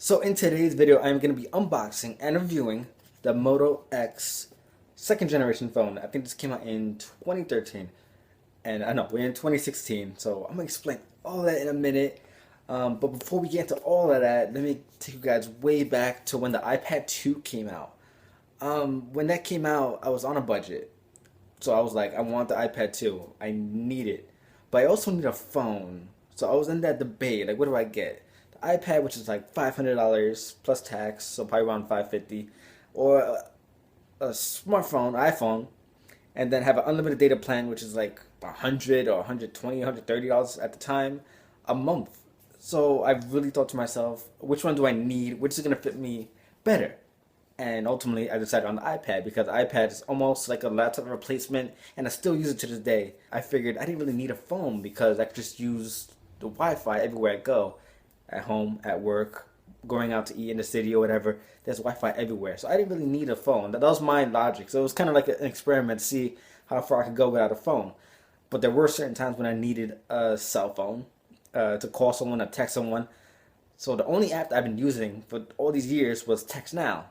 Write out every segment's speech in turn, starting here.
So in today's video, I'm going to be unboxing and reviewing the Moto X second generation phone. I think this came out in 2013, and I know we're in 2016, so I'm going to explain all that in a minute. But before we get into all of that, let me take you guys way back to when the iPad 2 came out. When that came out, I was on a budget, so I was like, I want the iPad 2. I need it, but I also need a phone. So I was in that debate, like, what do I get? iPad, which is like $500 plus tax, so probably around 550, or a smartphone, iPhone, and then have an unlimited data plan, which is like 100 or 120, $130 at the time a month. So I really thought to myself, which one do I need? Which is gonna fit me better? And ultimately, I decided on the iPad because the iPad is almost like a laptop replacement, and I still use it to this day. I figured I didn't really need a phone because I could just use the Wi-Fi everywhere I go, at home, at work, going out to eat in the city or whatever. There's Wi-Fi everywhere, so I didn't really need a phone. That was my logic. So it was kind of like an experiment to see how far I could go without a phone. But there were certain times when I needed a cell phone to call someone, to text someone. So the only app that I've been using for all these years was TextNow,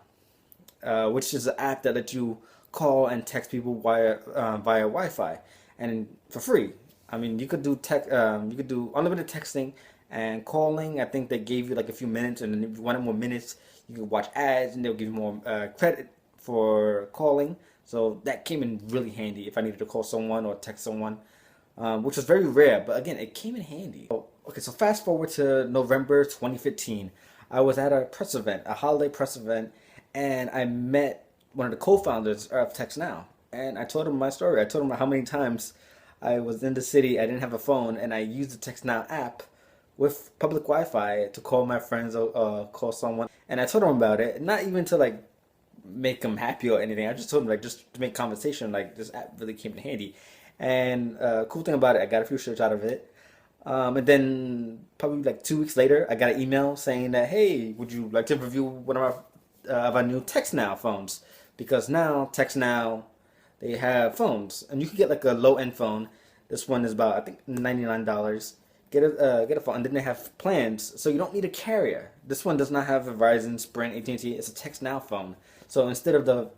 which is an app that lets you call and text people via Wi-Fi, and for free. I mean, you could do unlimited texting and calling. I think they gave you like a few minutes, and then if you wanted more minutes, you could watch ads, and they'll give you more credit for calling. So that came in really handy if I needed to call someone or text someone, which was very rare. But again, it came in handy. Okay, so fast forward to November 2015. I was at a press event, a holiday press event, and I met one of the co-founders of TextNow. And I told him my story. I told him how many times I was in the city, I didn't have a phone, and I used the TextNow app with public Wi-Fi to call my friends or call someone. And I told him about it, not even to like make him happy or anything. I just told him like just to make conversation. Like this app really came in handy. And cool thing about it, I got a few shirts out of it. And then probably like 2 weeks later, I got an email saying that, hey, would you like to review one of our new TextNow phones? Because now TextNow, they have phones, and you can get like a low-end phone. This one is about, I think, $99. Get a phone, and then they have plans, so you don't need a carrier. This one does not have a Verizon, Sprint, AT&T. It's a TextNow phone. So instead of the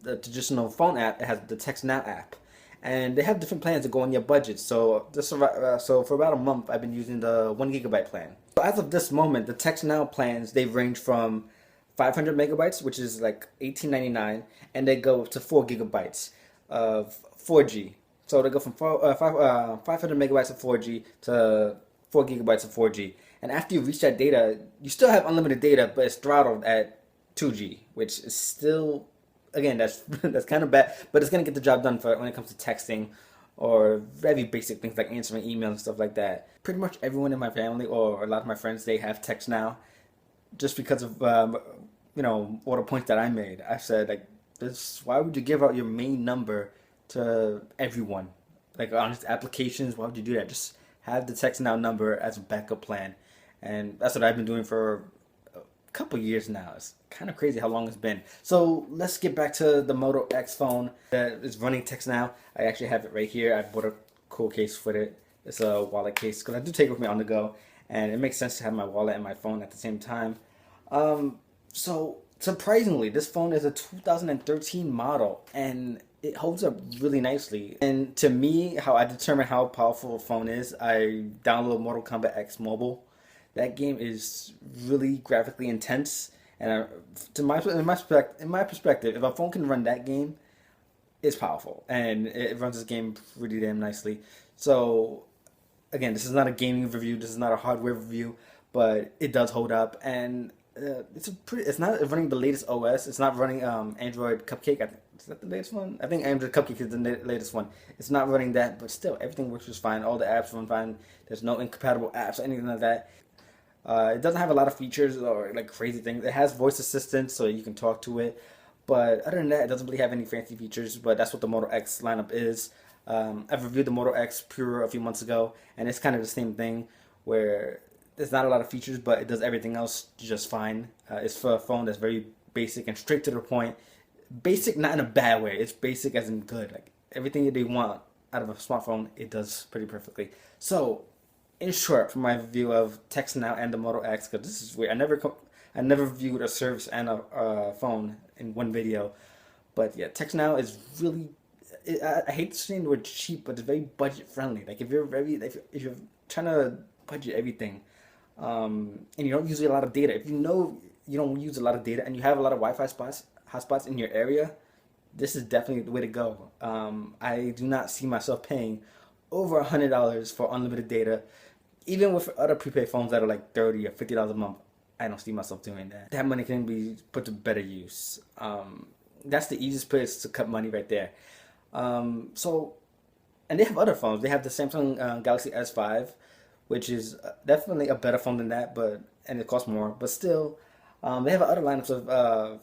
traditional phone app, it has the TextNow app, and they have different plans to go on your budget. So so for about a month, I've been using the 1 GB plan. So as of this moment, the TextNow plans, they range from 500 megabytes, which is like $18.99, and they go to 4 GB of 4G. So they go from 500 megabytes of 4G to 4 GB of 4G. And after you reach that data, you still have unlimited data, but it's throttled at 2G, which is still, again, that's that's kind of bad, but it's gonna get the job done for when it comes to texting or very basic things like answering emails and stuff like that. Pretty much everyone in my family or a lot of my friends, they have TextNow, just because of all the points that I made. I said like this, why would you give out your main number to everyone? Like on its applications, why would you do that? Just have the TextNow number as a backup plan. And that's what I've been doing for a couple years now. It's kind of crazy how long it's been. So let's get back to the Moto X phone that is running TextNow. I actually have it right here. I bought a cool case for it. It's a wallet case because I do take it with me on the go, and it makes sense to have my wallet and my phone at the same time. So surprisingly, this phone is a 2013 model, and it holds up really nicely. And to me, how I determine how powerful a phone is, I download Mortal Kombat X Mobile. That game is really graphically intense, and in my perspective, if a phone can run that game, it's powerful, and it runs this game pretty damn nicely. So again, this is not a gaming review, this is not a hardware review, but it does hold up, and it's not running the latest OS. It's not running Android Cupcake. Is that the latest one? I think Android Cupcake is the latest one. It's not running that, but still everything works just fine. All the apps run fine. There's no incompatible apps or anything like that. It doesn't have a lot of features or like crazy things. It has voice assistant, so you can talk to it. But other than that, it doesn't really have any fancy features. But that's what the Moto X lineup is. I've reviewed the Moto X Pure a few months ago, and it's kind of the same thing, where there's not a lot of features, but it does everything else just fine. It's for a phone that's very basic and straight to the point. Basic, not in a bad way. It's basic as in good. Like everything that they want out of a smartphone, it does pretty perfectly. So in short, for my review of Text Now and the Moto X, because this is weird. I never viewed a service and a phone in one video. But yeah, Text Now is really. I hate saying the word cheap, but it's very budget friendly. Like if you're trying to budget everything, and you don't use a lot of data. If you know you don't use a lot of data and you have a lot of Wi-Fi hotspots in your area, this is definitely the way to go. I do not see myself paying over $100 for unlimited data, even with other prepaid phones that are like $30 or $50 a month. I don't see myself doing that. That money can be put to better use. That's the easiest place to cut money right there. So, and they have other phones. They have the Samsung Galaxy S5, which is definitely a better phone than that, and it costs more. But still, they have other lineups of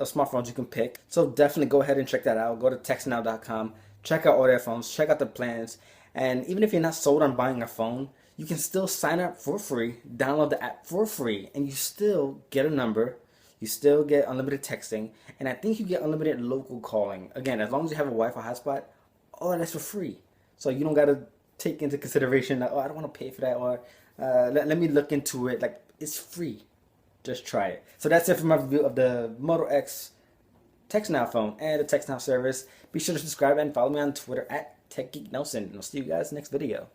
smartphones you can pick. So definitely go ahead and check that out. Go to textnow.com, check out all their phones, check out the plans, and even if you're not sold on buying a phone, you can still sign up for free, download the app for free, and you still get a number. You still get unlimited texting, and I think you get unlimited local calling. Again, as long as you have a Wi-Fi hotspot, all that's for free. So you don't gotta take into consideration that, oh, I don't want to pay for that, or let me look into it. Like, it's free. Just try it. So that's it for my review of the Moto X Text Now phone and the Text Now service. Be sure to subscribe and follow me on Twitter at TechGeekNelson. And I'll see you guys next video.